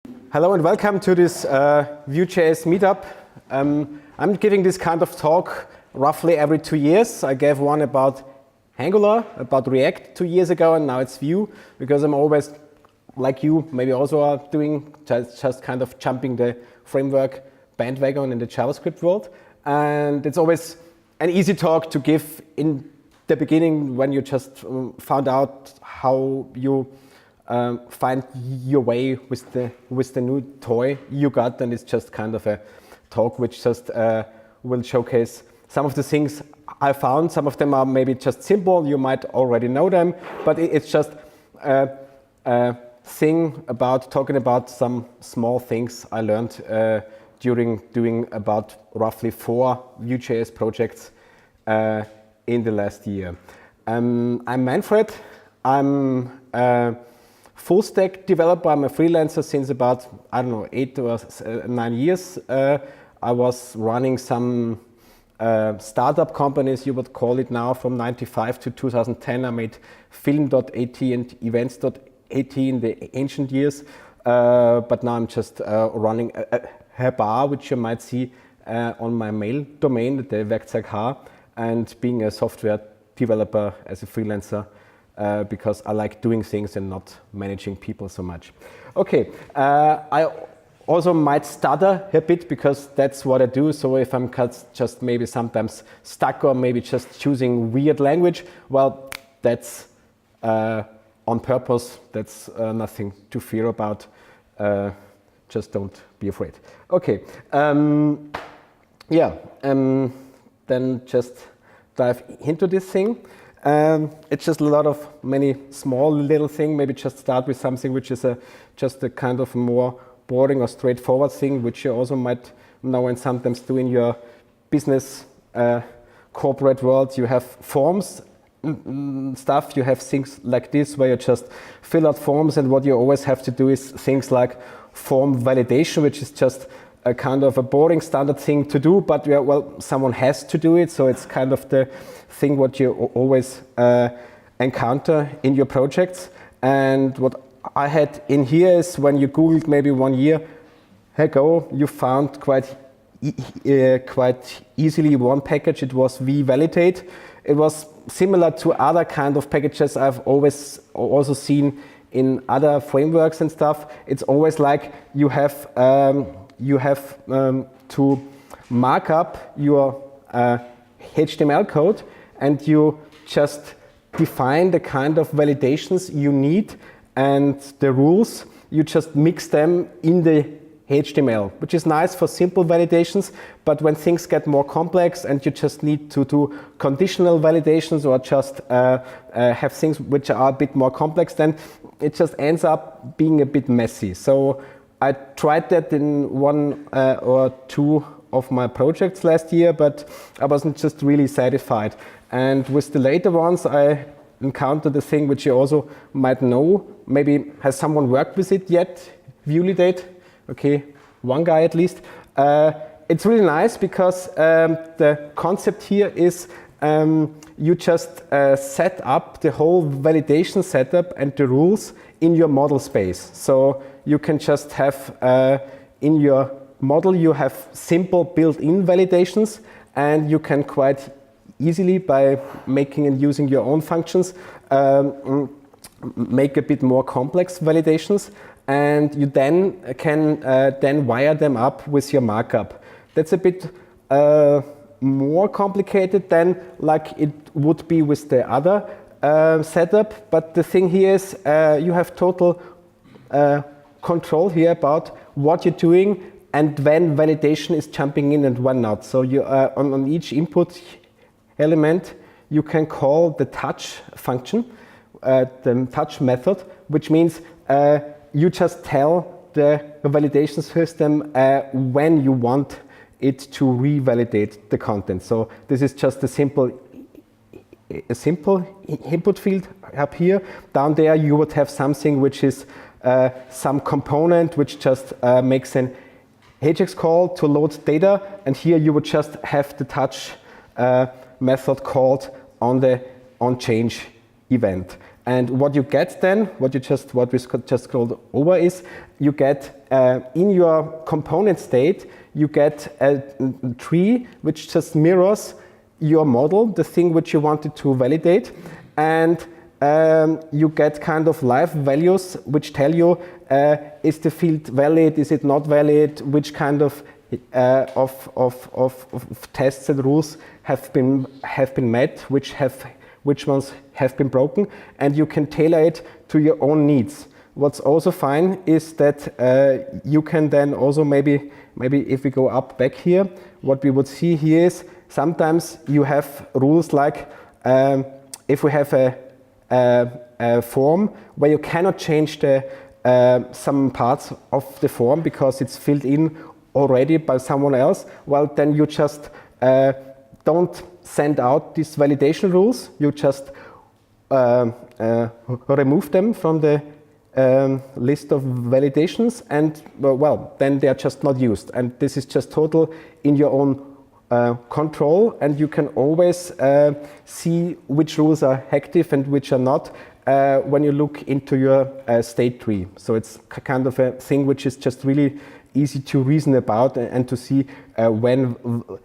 Hello and welcome to this Vue.js meetup. I'm giving this kind of talk roughly every 2 years. I gave one about Angular, about React 2 years ago, and now it's Vue, because I'm always, like you, maybe also are doing, just kind of jumping the framework bandwagon in the JavaScript world. And it's always an easy talk to give in the beginning when you just found out how you find your way with the new toy you got, and it's just kind of a talk which just will showcase some of the things I found. Some of them are maybe just simple, you might already know them, but it's just a thing about talking about some small things I learned during doing about roughly 4 Vue.js projects in the last year. I'm Manfred. I'm full stack developer. I'm a freelancer since about, I don't know, 8 or 9 years. I was running some startup companies, you would call it now, from 95 to 2010. I made film.at and events.at in the ancient years. But now I'm just running a bar, which you might see on my mail domain, the Werkzeug, and being a software developer as a freelancer. Because I like doing things and not managing people so much. Okay, I also might stutter a bit because that's what I do. So if I'm just maybe sometimes stuck or maybe just choosing weird language, well, that's on purpose. That's nothing to fear about. Just don't be afraid. Okay, then just dive into this thing. It's just a lot of many small little things. Maybe just start with something which is just a kind of more boring or straightforward thing, which you also might know and sometimes do in your business corporate world. You have forms stuff. You have things like this where you just fill out forms, and what you always have to do is things like form validation, which is just a kind of a boring standard thing to do, but well, someone has to do it, so it's kind of the thing what you always encounter in your projects. And what I had in here is when you Googled maybe 1 year ago, you found quite easily one package. It was vee-validate. It was similar to other kind of packages I've always also seen in other frameworks and stuff. It's always like you have to mark up your HTML code, and you just define the kind of validations you need, and the rules, you just mix them in the HTML, which is nice for simple validations. But when things get more complex and you just need to do conditional validations or just have things which are a bit more complex, then it just ends up being a bit messy. So I tried that in 1 or 2 of my projects last year, but I wasn't just really satisfied. And with the later ones, I encountered a thing which you also might know. Maybe has someone worked with it yet? Vuelidate? Okay, one guy at least. It's really nice because the concept here is you just set up the whole validation setup and the rules in your model space. So you can just have in your model, you have simple built-in validations, and you can quite easily, by making and using your own functions, make a bit more complex validations, and you then can then wire them up with your markup. That's a bit more complicated than like it would be with the other setup, but the thing here is you have total control here about what you're doing and when validation is jumping in and when not. So you on each input element you can call the touch function, the touch method, which means you just tell the validation system when you want it to revalidate the content. So this is just a simple input field up here. Down there you would have something which is some component which just makes an Ajax call to load data, and here you would just have the touch method called on the onChange event. And what you get then, what we just scrolled over is, you get in your component state, you get a tree which just mirrors your model, the thing which you wanted to validate, and you get kind of live values which tell you is the field valid, is it not valid, which kind of tests and rules have been met, which ones have been broken, and you can tailor it to your own needs. What's also fine is that you can then also maybe if we go up back here, what we would see here is sometimes you have rules like if we have a form where you cannot change the some parts of the form because it's filled in already by someone else, well then you just don't send out these validation rules, you just remove them from the list of validations, and well then they are just not used, and this is just total in your own control, and you can always see which rules are active and which are not when you look into your state tree. So it's kind of a thing which is just really easy to reason about and to see when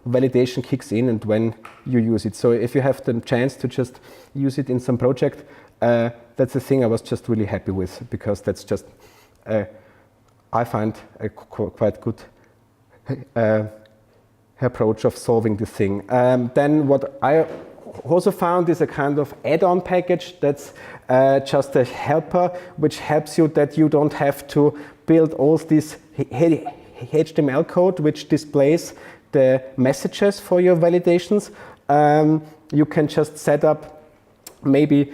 validation kicks in and when you use it. So if you have the chance to just use it in some project, that's the thing I was just really happy with, because that's just I find a quite good approach of solving the thing. Then what I also found is a kind of add-on package that's just a helper which helps you that you don't have to build all this HTML code which displays the messages for your validations. You can just set up maybe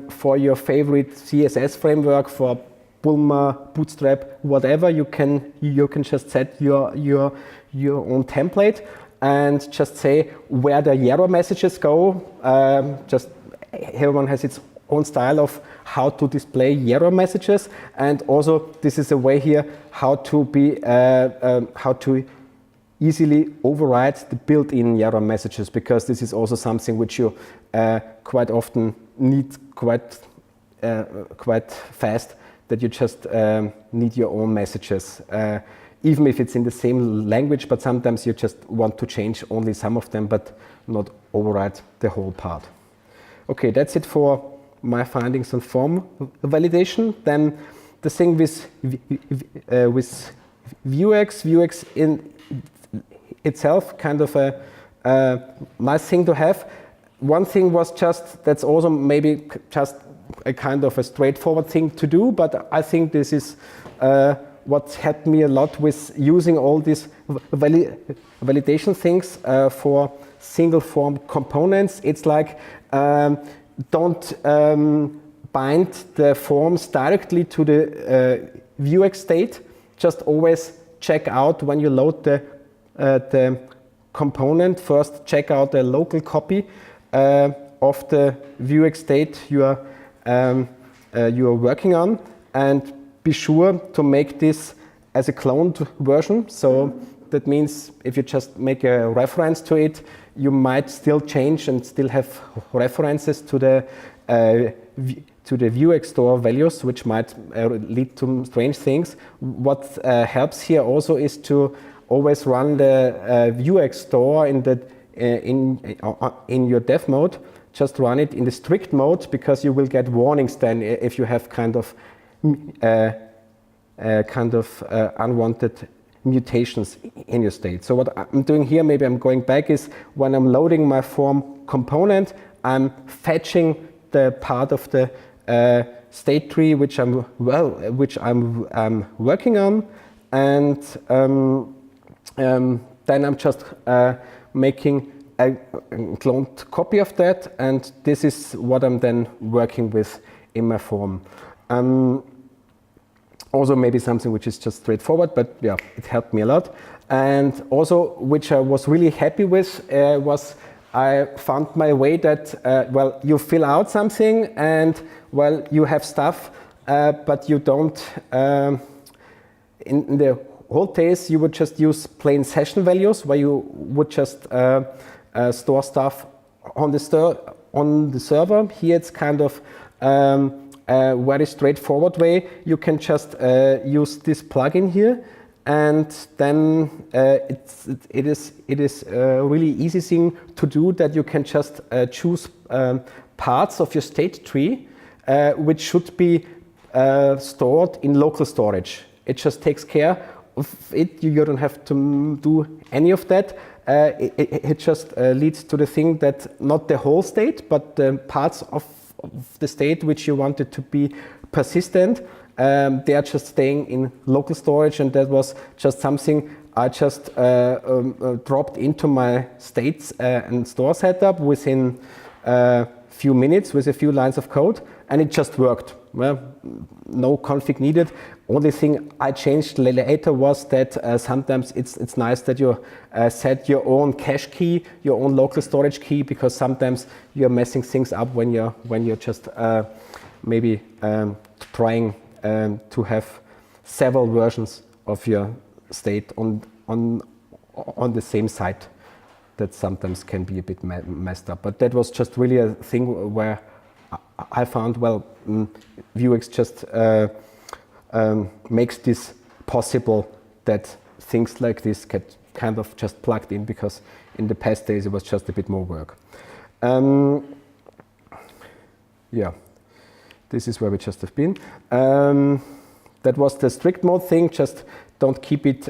for your favorite CSS framework, for Bulma, Bootstrap, whatever, you can just set your own template and just say where the error messages go. Just everyone has its own style of how to display error messages, and also this is a way here how to easily override the built-in error messages, because this is also something which you quite often need quite fast, that you just need your own messages, even if it's in the same language, but sometimes you just want to change only some of them but not override the whole part. Okay, that's it for my findings on form validation. Then the thing with vuex in itself, kind of a nice thing to have. One thing was just, that's also maybe just a kind of a straightforward thing to do, but I think this is what helped me a lot with using all these validation things for single form components. It's like don't bind the forms directly to the vuex state. Just always check out when you load the component. First, check out the local copy of the vuex state you are working on, and be sure to make this as a cloned version. So that means if you just make a reference to it, you might still change and still have references to the vuex store values, which might lead to strange things. What helps here also is to always run the vuex store in your dev mode. Just run it in the strict mode, because you will get warnings then if you have kind of unwanted mutations in your state. So what I'm doing here, maybe I'm going back, is when I'm loading my form component, I'm fetching the part of the state tree which I'm working on, and then I'm just making a cloned copy of that, and this is what I'm then working with in my form. Also maybe something which is just straightforward, but yeah, it helped me a lot. And also, which I was really happy with, was I found my way that, well, you fill out something and, well, you have stuff, but you don't, in the old days, you would just use plain session values, where you would just store stuff on the server. Here it's kind of A very straightforward way, you can just use this plugin here, and then it is a really easy thing to do, that you can just choose parts of your state tree which should be stored in local storage. It just takes care of it. You don't have to do any of that. It just leads to the thing that not the whole state, but the parts of the state which you wanted to be persistent, they are just staying in local storage, and that was just something I just dropped into my states and store setup within a few minutes with a few lines of code, and it just worked. Well, no config needed. Only thing I changed later was that sometimes it's nice that you set your own cache key, your own local storage key, because sometimes you're messing things up when you're just maybe trying to have several versions of your state on the same site. That sometimes can be a bit messed up. But that was just really a thing where I found, well, Vuex just makes this possible, that things like this get kind of just plugged in, because in the past days it was just a bit more work. Yeah, this is where we just have been. That was the strict mode thing. Just don't keep it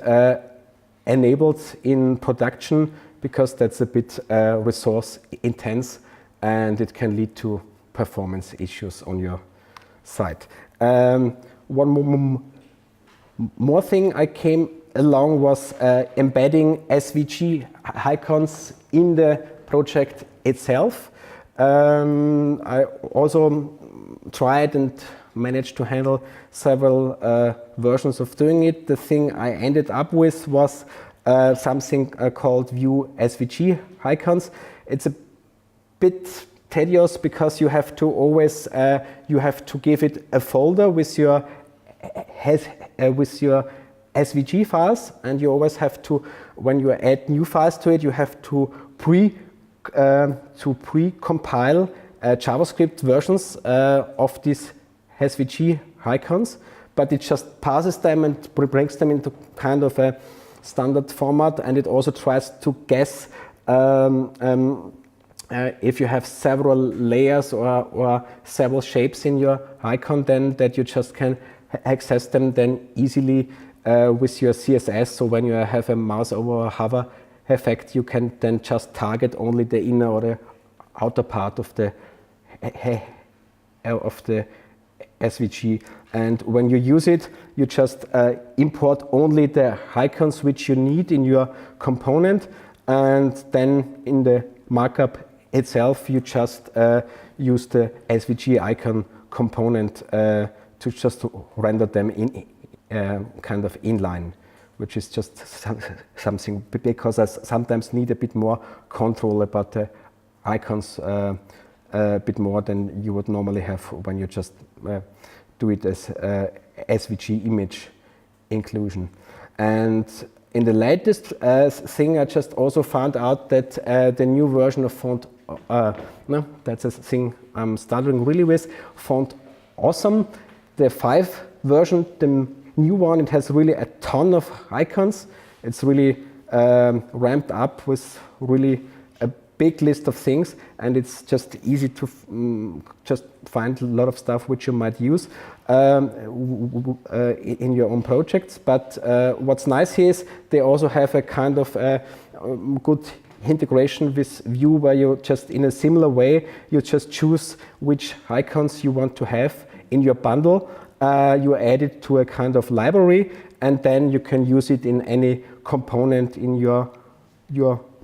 enabled in production, because that's a bit resource intense and it can lead to performance issues on your site. One more thing I came along was embedding SVG icons in the project itself. I also tried and managed to handle several versions of doing it. The thing I ended up with was something called vue-svg icons. It's a bit tedious, because you have to always you have to give it a folder with your SVG files, and you always have to, when you add new files to it, you have to pre-compile JavaScript versions of these SVG icons, but it just passes them and brings them into kind of a standard format, and it also tries to guess if you have several layers or several shapes in your icon, then that you just can access them then easily with your CSS. So when you have a mouse over or hover effect, you can then just target only the inner or the outer part of the SVG. And when you use it, you just import only the icons which you need in your component, and then in the markup itself you just use the SVG icon component to just render them in kind of inline, which is just something, because I sometimes need a bit more control about the icons, a bit more than you would normally have when you just do it as SVG image inclusion. And in the latest thing, I just also found out that the new version of Font, no, that's a thing I'm stuttering really with, Font Awesome, the 5 version, the new one, it has really a ton of icons. It's really ramped up with really a big list of things, and it's just easy to just find a lot of stuff which you might use in your own projects. But what's nice here is they also have a kind of good integration with Vue, where you just, in a similar way, you just choose which icons you want to have in your bundle. You add it to a kind of library, and then you can use it in any component in your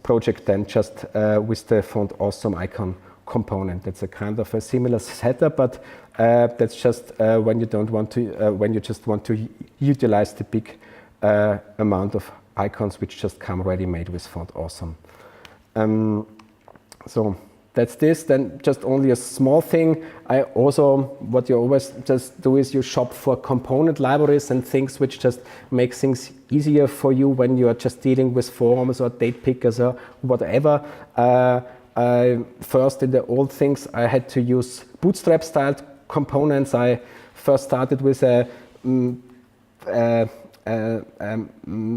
project, then just with the Font Awesome icon component. That's a kind of a similar setup, but that's just when you don't want to, when you just want to utilize the big amount of icons which just come ready-made with Font Awesome. So that's this. Then just only a small thing. I also, what you always just do is you shop for component libraries and things which just make things easier for you when you are just dealing with forms or date pickers or whatever. First, in the old things, I had to use bootstrap styled components. I first started with a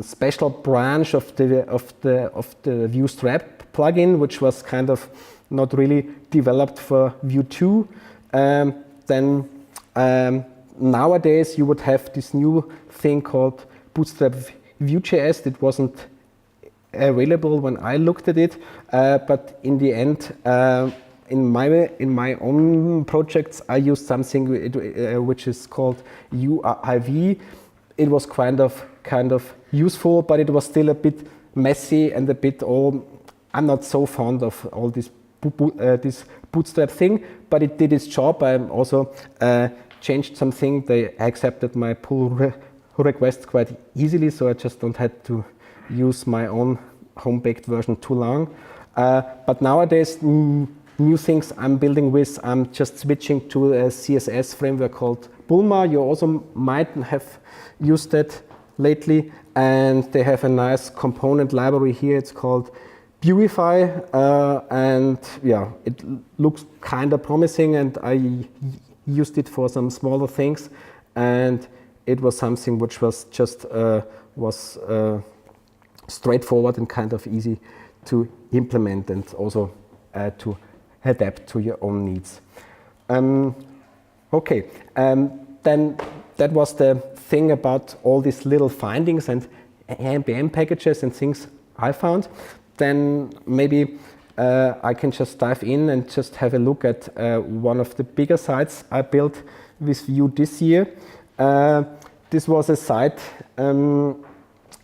special branch of the vue-strap plugin, which was kind of not really developed for Vue 2. Then nowadays you would have this new thing called Bootstrap Vue.js. It wasn't available when I looked at it, but in the end, in my own projects, I used something which is called UIV. It was kind of useful, but it was still a bit messy and a bit I'm not so fond of all this bootstrap thing, but it did its job. I also changed something. They accepted my pull request quite easily, so I just don't have to use my own home-baked version too long. But nowadays, new things I'm building with, I'm just switching to a CSS framework called Bulma. You also might have used that lately, and they have a nice component library here. It's called Buefy, and yeah, it looks kind of promising, and I used it for some smaller things, and it was something which was just straightforward and kind of easy to implement, and also to adapt to your own needs. Okay, then that was the thing about all these little findings and NPM packages and things I found. Then maybe I can just dive in and just have a look at one of the bigger sites I built with Vue this year. This was a site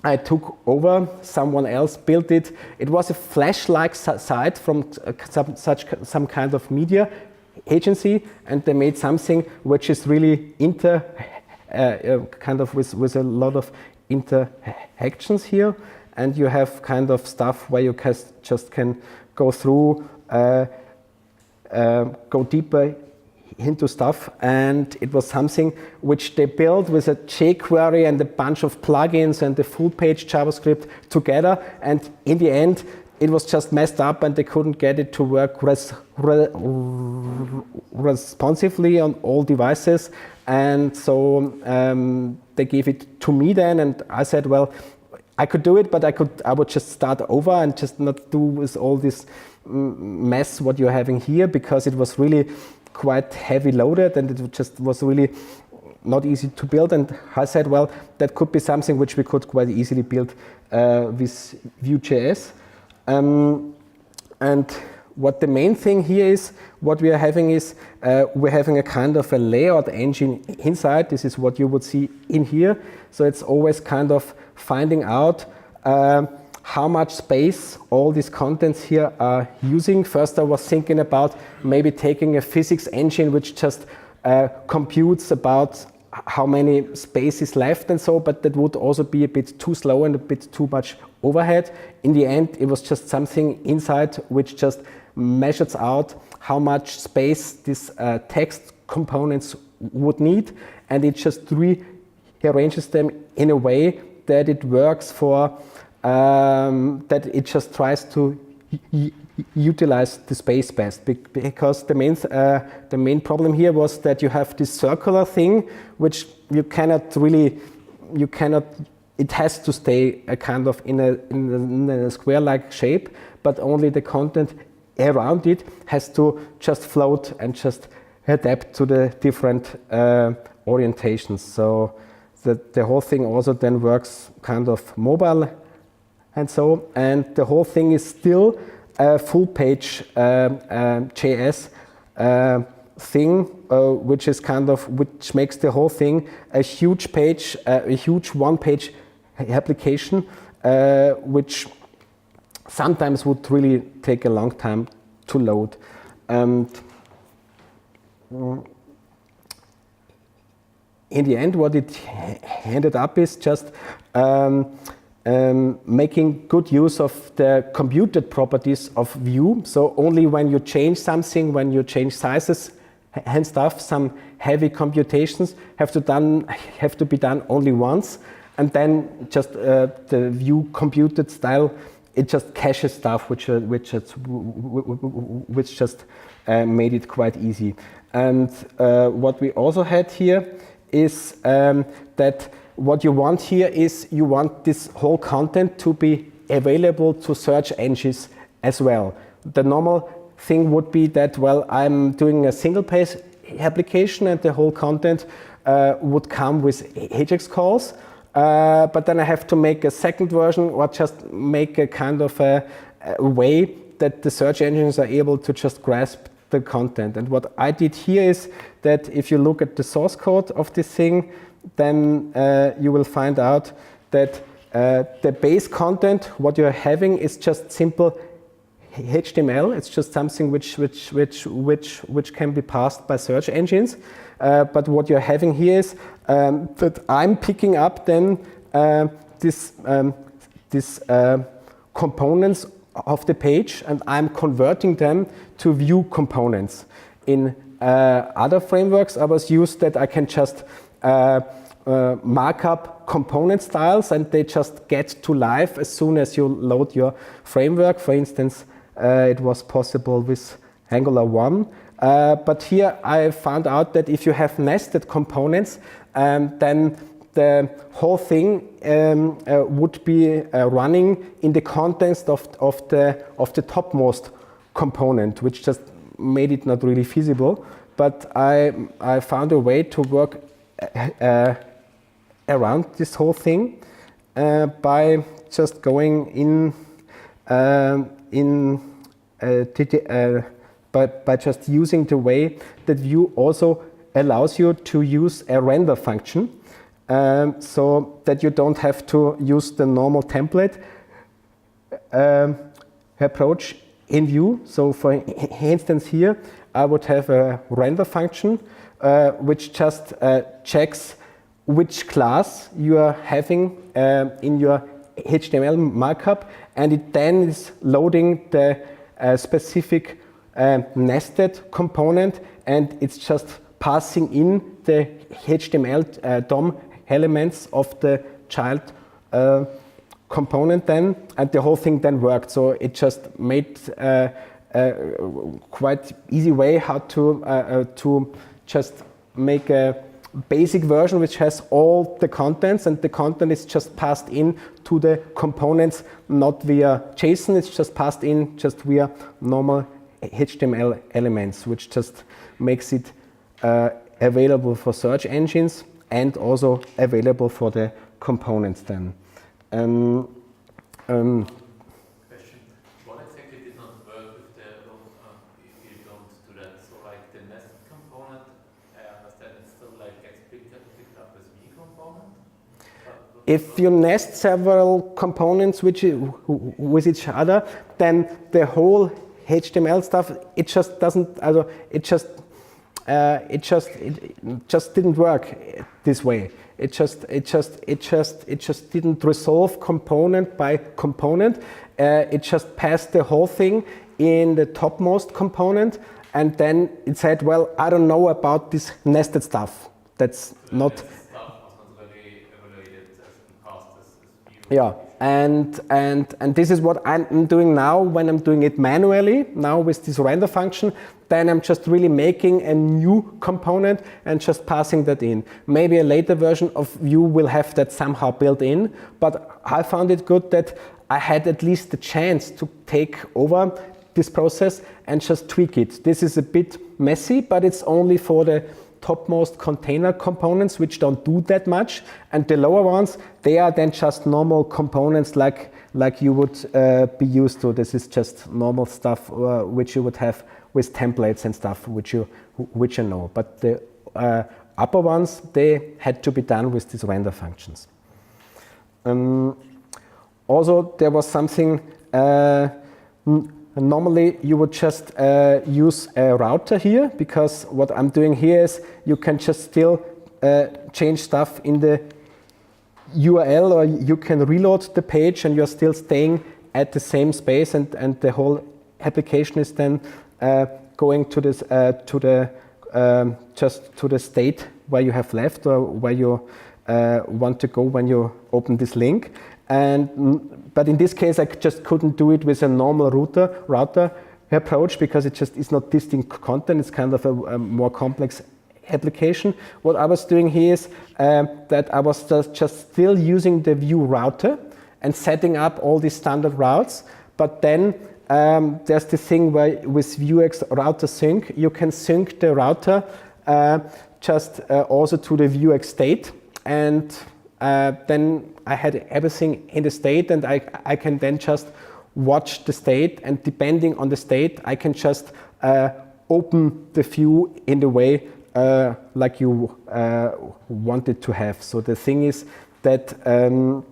I took over, someone else built it. It was a Flash-like site from some kind of media agency, and they made something which is really kind of with a lot of interactions here, and you have kind of stuff where you just can go through, go deeper into stuff, and it was something which they built with a jQuery and a bunch of plugins and the full page JavaScript together, and in the end it was just messed up and they couldn't get it to work responsively on all devices, and so they gave it to me then, and I said, well, I could do it, but I would just start over and just not do with all this mess what you're having here, because it was really quite heavy loaded and it just was really not easy to build. And I said, well, that could be something which we could quite easily build with Vue.js. And what the main thing here is, what we are having is, we're having a kind of a layout engine inside. This is what you would see in here. So it's always kind of finding out how much space all these contents here are using. First, I was thinking about maybe taking a physics engine which just computes about how many space is left and so, but that would also be a bit too slow and a bit too much overhead. In the end, it was just something inside which just measures out how much space these text components would need, and it just rearranges them in a way that it works for that it just tries to utilize the space best, because the main problem here was that you have this circular thing which you cannot, it has to stay a kind of in a square-like shape, but only the content around it has to just float and just adapt to the different orientations. So the whole thing also then works kind of mobile and so, and the whole thing is still a full page JS thing, which is kind of, which makes the whole thing a huge page, a huge one-page application, which sometimes would really take a long time to load. And in the end, what it ended up is just making good use of the computed properties of Vue. So only when you change something, when you change sizes and stuff, some heavy computations have to be done only once, and then just the Vue computed style, it just caches stuff which just made it quite easy. And what we also had here is that what you want here is you want this whole content to be available to search engines as well. The normal thing would be that, well, I'm doing a single page application and the whole content would come with Ajax calls, but then I have to make a second version or just make a kind of a way that the search engines are able to just grasp the content. And what I did here is that if you look at the source code of this thing, then you will find out that the base content, what you're having is just simple HTML. It's just something which can be passed by search engines. But what you're having here is that I'm picking up then this components of the page and I'm converting them to Vue components. In other frameworks, I was used that I can just mark up component styles and they just get to life as soon as you load your framework. For instance, it was possible with Angular 1. But here I found out that if you have nested components, then the whole thing would be running in the context of the topmost component, which just made it not really feasible. But I found a way to work around this whole thing by just going in by just using the way that Vue also allows you to use a render function, so that you don't have to use the normal template approach in Vue. So for instance here, I would have a render function which just checks which class you are having in your HTML markup, and it then is loading the specific nested component, and it's just passing in the HTML DOM elements of the child component then, and the whole thing then worked. So it just made a quite easy way how to just make a basic version which has all the contents, and the content is just passed in to the components, not via JSON, it's just passed in just via normal HTML elements, which just makes it available for search engines and also available for the components then. Question. What exactly did not work with the if you don't do that? So like the nested component, I understand it still like gets picked up as v-component? If you nest several components with each other, then the whole HTML stuff, it just doesn't, it just didn't work this way. It just didn't resolve component by component. It just passed the whole thing in the topmost component, and then it said, well, I don't know about this nested stuff. That's so not. Stuff was not really evaluated as passed as Vue. Yeah. And this is what I'm doing now when I'm doing it manually, now with this render function. Then I'm just really making a new component and just passing that in. Maybe a later version of Vue will have that somehow built in, but I found it good that I had at least the chance to take over this process and just tweak it. This is a bit messy, but it's only for the topmost container components, which don't do that much, and the lower ones, they are then just normal components like you would be used to. This is just normal stuff which you would have with templates and stuff which you know. But the upper ones, they had to be done with these render functions. Also, there was something. Normally, you would just use a router here, because what I'm doing here is you can just still change stuff in the URL, or you can reload the page and you're still staying at the same space, and the whole application is then going to this just to the state where you have left, or where you want to go when you open this link. But in this case, I just couldn't do it with a normal router approach because it just is not distinct content. It's kind of a more complex application. What I was doing here is that I was just still using the Vue router and setting up all these standard routes. But then there's the thing where with Vuex router sync, you can sync the router just also to the vuex state. And then I had everything in the state, and I can then just watch the state, and depending on the state, I can just open the view in the way like you want it to have. So the thing is that oh,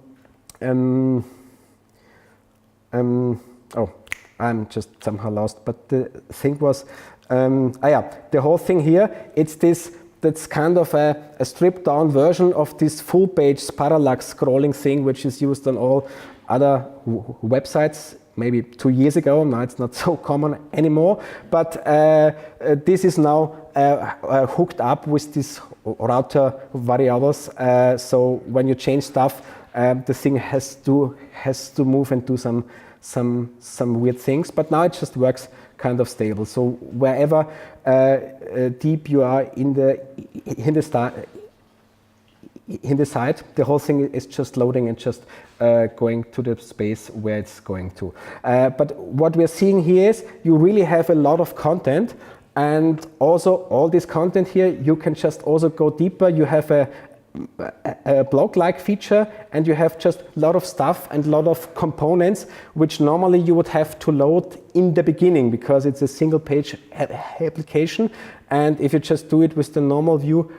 I'm just somehow lost. But the thing was, the whole thing here, it's this. That's kind of a stripped down version of this full page parallax scrolling thing, which is used on all other websites maybe 2 years ago. Now it's not so common anymore. But this is now hooked up with these router variables. So when you change stuff, the thing has to move and do some weird things. But now it just works kind of stable. So wherever deep you are in the site, the whole thing is just loading and just going to the space where it's going to. But what we're seeing here is you really have a lot of content, and also all this content here, you can just also go deeper. You have a blog-like feature, and you have just a lot of stuff and a lot of components which normally you would have to load in the beginning because it's a single page application. And if you just do it with the normal Vue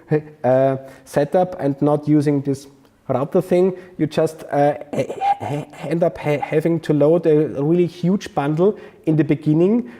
setup and not using this router thing, you just end up having to load a really huge bundle in the beginning,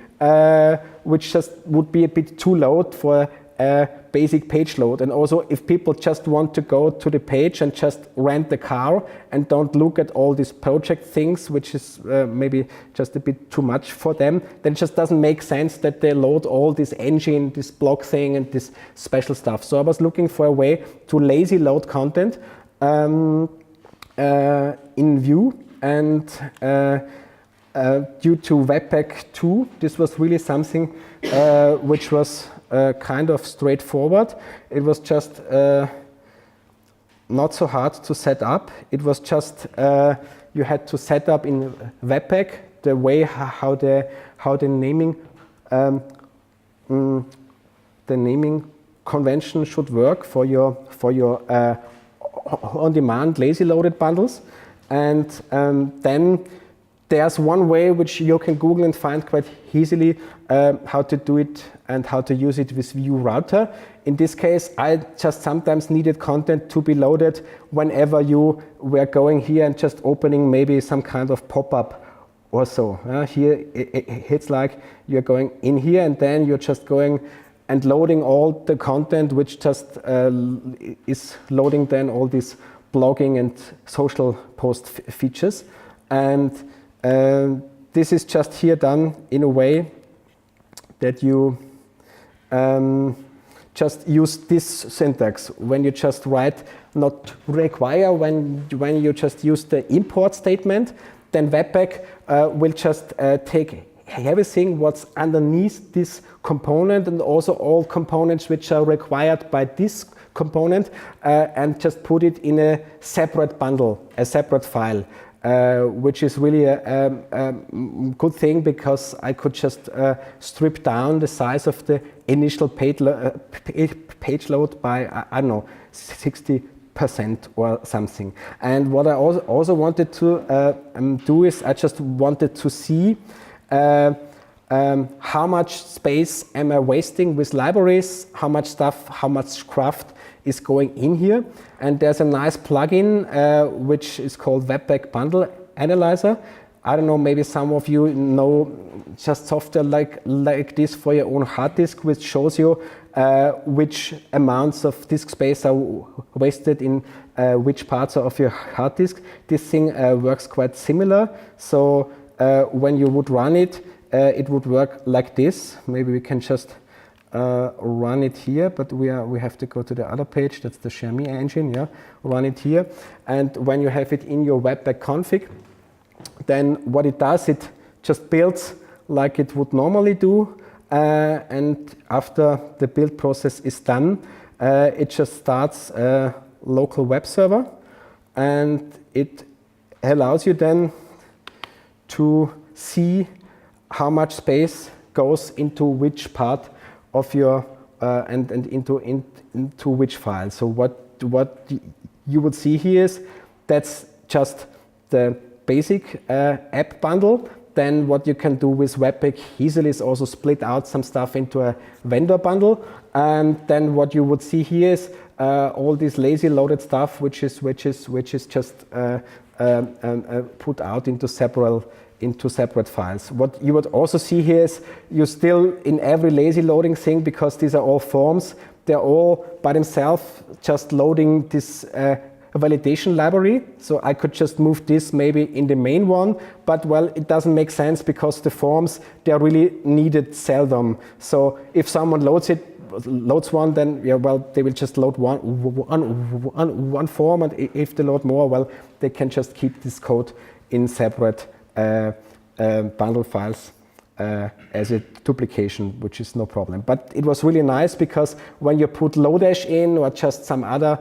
which just would be a bit too loud for a basic page load. And also, if people just want to go to the page and just rent the car and don't look at all these project things, which is maybe just a bit too much for them, then it just doesn't make sense that they load all this engine, this blog thing, and this special stuff. So I was looking for a way to lazy load content in Vue, and due to Webpack 2, this was really something which was kind of straightforward. It was just not so hard to set up. It was just you had to set up in Webpack the way how the naming convention should work for your on-demand lazy loaded bundles. And then there's one way which you can Google and find quite easily how to do it and how to use it with Vue router. In this case, I just sometimes needed content to be loaded whenever you were going here and just opening maybe some kind of pop-up or so. Here it's like you're going in here and then you're just going and loading all the content which just is loading then all these blogging and social post features. And this is just here done in a way that you just use this syntax. When you just write not require, when you just use the import statement, then Webpack will just take everything what's underneath this component and also all components which are required by this component and just put it in a separate bundle, a separate file. Which is really a good thing because I could just strip down the size of the initial page load by, I don't know, 60% or something. And what I also wanted to do is I just wanted to see how much space am I wasting with libraries, how much stuff, how much craft is going in here. And there's a nice plugin which is called Webpack Bundle Analyzer. I don't know, maybe some of you know just software like this for your own hard disk, which shows you which amounts of disk space are wasted in which parts of your hard disk. This thing works quite similar. So when you would run it, it would work like this. Maybe we can just run it here, but we have to go to the other page. That's the Share Me engine. Yeah, run it here, and when you have it in your Webpack config, then what it does, it just builds like it would normally do. And after the build process is done, it just starts a local web server, and it allows you then to see how much space goes into which part of your and into which file. So what you would see here is that's just the basic app bundle. Then what you can do with Webpack easily is also split out some stuff into a vendor bundle. And then what you would see here is all this lazy loaded stuff, which is just put out into separate files. What you would also see here is you still in every lazy loading thing, because these are all forms, they're all by themselves just loading this validation library. So I could just move this maybe in the main one, but well, it doesn't make sense because the forms, they're really needed seldom. So if someone loads one, then yeah, well, they will just load one form, and if they load more, well, they can just keep this code in separate bundle files as a duplication, which is no problem. But it was really nice because when you put Lodash in or just some other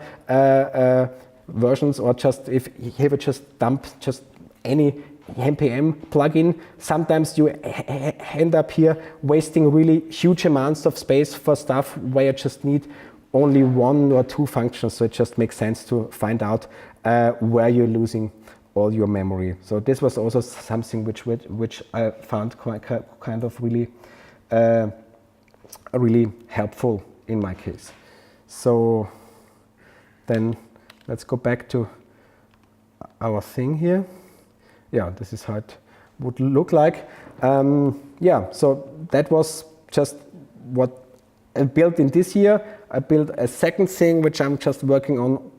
versions, or just if you ever just dump just any npm plugin, sometimes you end up here wasting really huge amounts of space for stuff where you just need only one or two functions. So it just makes sense to find out where you're losing all your memory. So this was also something which I found kind of really really helpful in my case. So then let's go back to our thing here. Yeah, this is how it would look like. Yeah, so that was just what I built in this year. I built a second thing which I'm just working on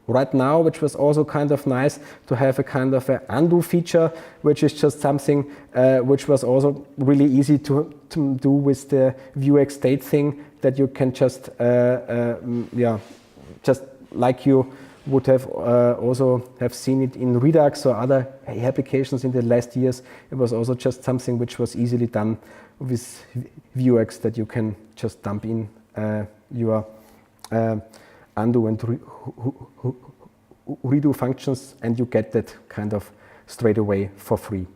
right now, which was also kind of nice to have a kind of an undo feature, which is just something which was also really easy to do with the vuex-state thing, that you can just, yeah, just like you would have also have seen it in Redux or other applications in the last years. It was also just something which was easily done with Vuex, that you can just dump in your undo and redo functions, and you get that kind of straight away for free.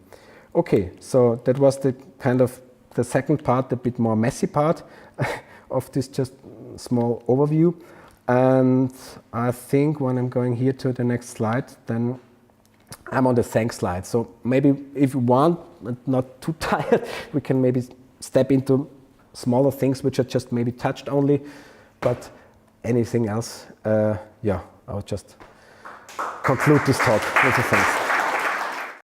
Okay, so that was the kind of the second part, the bit more messy part of this just small overview. And I think when I'm going here to the next slide, then I'm on the thanks slide. So maybe if you want, not too tired, we can maybe step into smaller things which are just maybe touched only, but anything else, yeah, I'll just conclude this talk with a thanks.